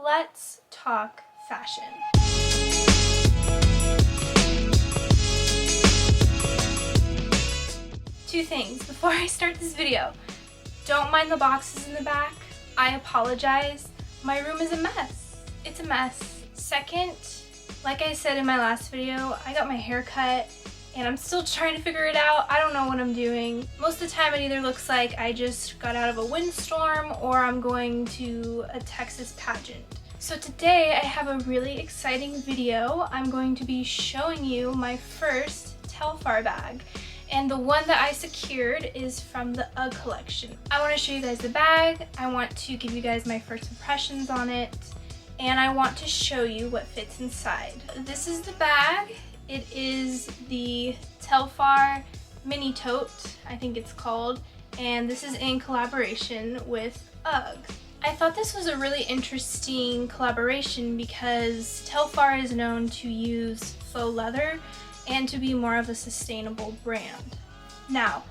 let's talk fashion. Two things before I start this video. Don't mind the boxes in the back. I apologize. My room is a mess. It's a mess. Second, like I said in my last video, I got my hair cut and I'm still trying to figure it out. I don't know what I'm doing. Most of the time it either looks like I just got out of a windstorm or I'm going to a Texas pageant. So today I have a really exciting video. I'm going to be showing you my first Telfar bag. And the one that I secured is from the UGG collection. I want to show you guys the bag. I want to give you guys my first impressions on it. And I want to show you what fits inside. This is the bag. It is the Telfar mini tote, I think it's called, and this is in collaboration with UGG. I thought this was a really interesting collaboration because Telfar is known to use faux leather and to be more of a sustainable brand. Now,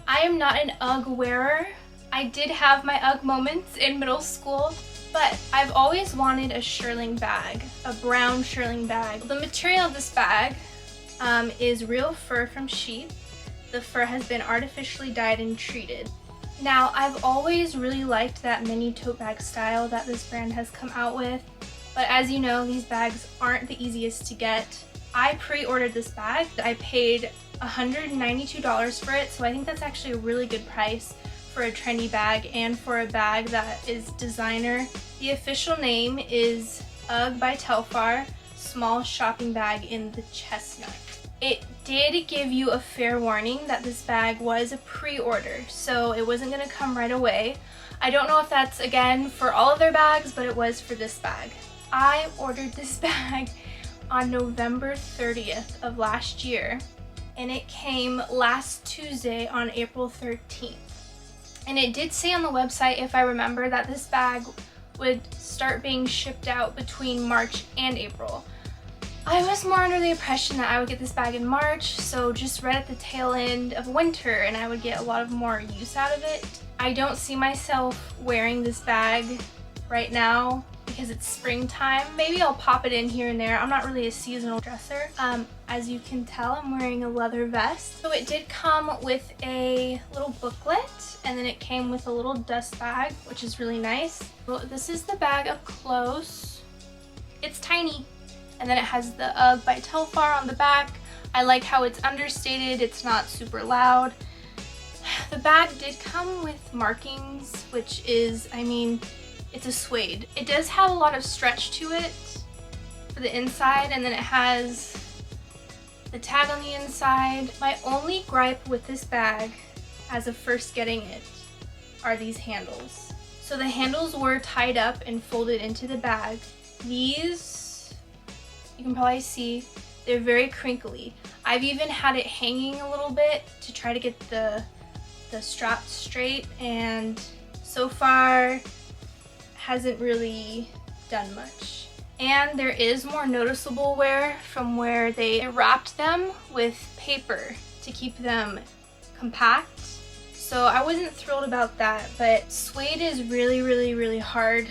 I am not an UGG wearer. I did have my UGG moments in middle school, but I've always wanted a shearling bag, a brown shearling bag. The material of this bag is real fur from sheep. The fur has been artificially dyed and treated. Now, I've always really liked that mini tote bag style that this brand has come out with, but as you know, these bags aren't the easiest to get. I pre-ordered this bag. I paid $192 for it, so I think that's actually a really good price for a trendy bag and for a bag that is designer. The official name is UGG by Telfar, small shopping bag in the Chestnut. It did give you a fair warning that this bag was a pre-order, so it wasn't going to come right away. I don't know if that's, again, for all of their bags, but it was for this bag. I ordered this bag on November 30th of last year, and it came last Tuesday on April 13th. And it did say on the website, if I remember, that this bag would start being shipped out between March and April. I was more under the impression that I would get this bag in March, so just right at the tail end of winter, and I would get a lot of more use out of it. I don't see myself wearing this bag right now because it's springtime. Maybe I'll pop it in here and there. I'm not really a seasonal dresser. As you can tell, I'm wearing a leather vest. So it did come with a little booklet, and then it came with a little dust bag, which is really nice. Well, this is the bag up close. It's tiny. And then it has the UGG by Telfar on the back. I like how it's understated, it's not super loud. The bag did come with markings, which is, I mean, it's a suede. It does have a lot of stretch to it for the inside, and then it has the tag on the inside. My only gripe with this bag, as of first getting it, are these handles. So the handles were tied up and folded into the bag. These, you can probably see, they're very crinkly. I've even had it hanging a little bit to try to get the strap straight, and so far hasn't really done much. And there is more noticeable wear from where they wrapped them with paper to keep them compact. So I wasn't thrilled about that, but suede is really hard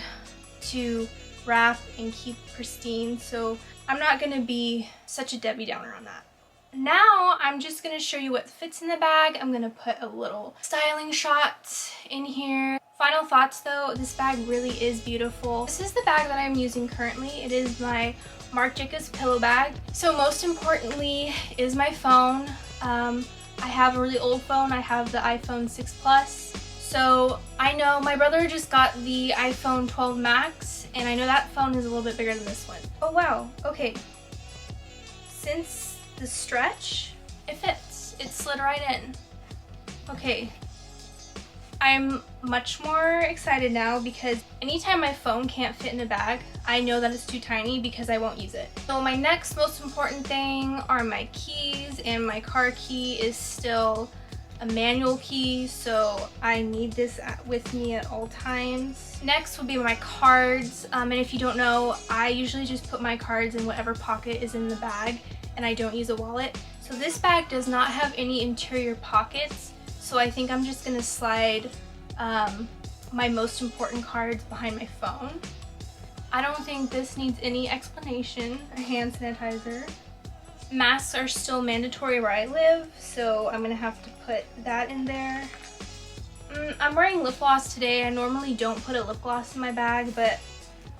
to wrap and keep pristine, so I'm not gonna be such a Debbie Downer on that. Now I'm just gonna show you what fits in the bag. I'm gonna put a little styling shot in here. Final thoughts though, this bag really is beautiful. This is the bag that I'm using currently. It is my Marc Jacobs pillow bag. So most importantly is my phone. I have a really old phone. I have the iPhone 6 Plus. So I know my brother just got the iPhone 12 Max, and I know that phone is a little bit bigger than this one. Oh wow, okay. Since the stretch, it fits. It slid right in. Okay. I'm much more excited now because anytime my phone can't fit in a bag, I know that it's too tiny because I won't use it. So my next most important thing are my keys, and my car key is still a manual key, so I need this with me at all times. Next will be my cards, and if you don't know, I usually just put my cards in whatever pocket is in the bag, and I don't use a wallet. So this bag does not have any interior pockets, so I think I'm just gonna slide my most important cards behind my phone. I don't think this needs any explanation. A hand sanitizer. Masks are still mandatory where I live, so I'm gonna have to put that in there. I'm wearing lip gloss today. I normally don't put a lip gloss in my bag, but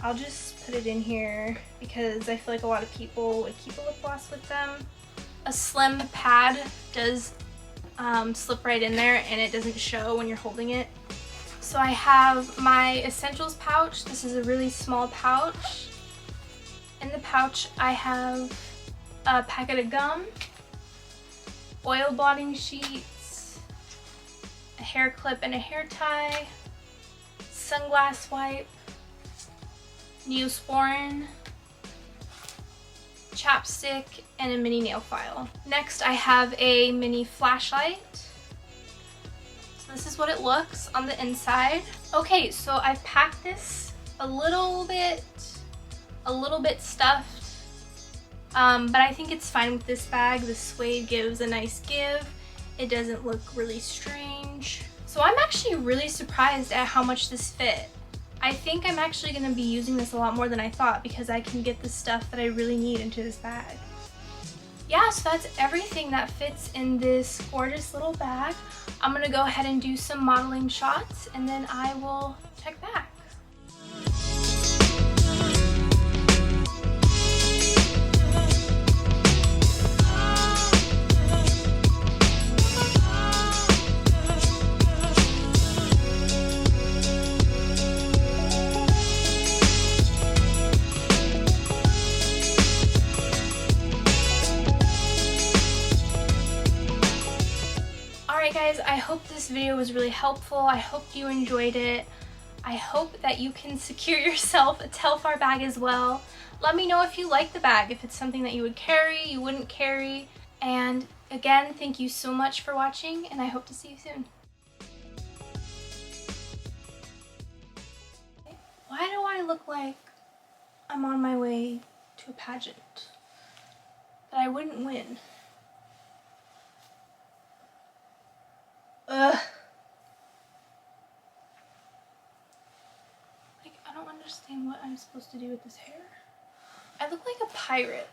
I'll just put it in here because I feel like a lot of people would keep a lip gloss with them. A slim pad does slip right in there and it doesn't show when you're holding it. So I have my essentials pouch. This is a really small pouch. In the pouch I have a packet of gum, oil blotting sheets, a hair clip and a hair tie, sunglass wipe, Neosporin, chapstick, and a mini nail file. Next I have a mini flashlight. So this is what it looks on the inside. Okay, so I've packed this a little bit stuffed. But I think it's fine with this bag. The suede gives a nice give. It doesn't look really strange. So I'm actually really surprised at how much this fit. I think I'm actually going to be using this a lot more than I thought because I can get the stuff that I really need into this bag. Yeah, so that's everything that fits in this gorgeous little bag. I'm going to go ahead and do some modeling shots and then I will check back. Alright guys, I hope this video was really helpful. I hope you enjoyed it. I hope that you can secure yourself a Telfar bag as well. Let me know if you like the bag, if it's something that you would carry, you wouldn't carry. And again, thank you so much for watching and I hope to see you soon. Why do I look like I'm on my way to a pageant that I wouldn't win? Ugh. Like, I don't understand what I'm supposed to do with this hair. I look like a pirate.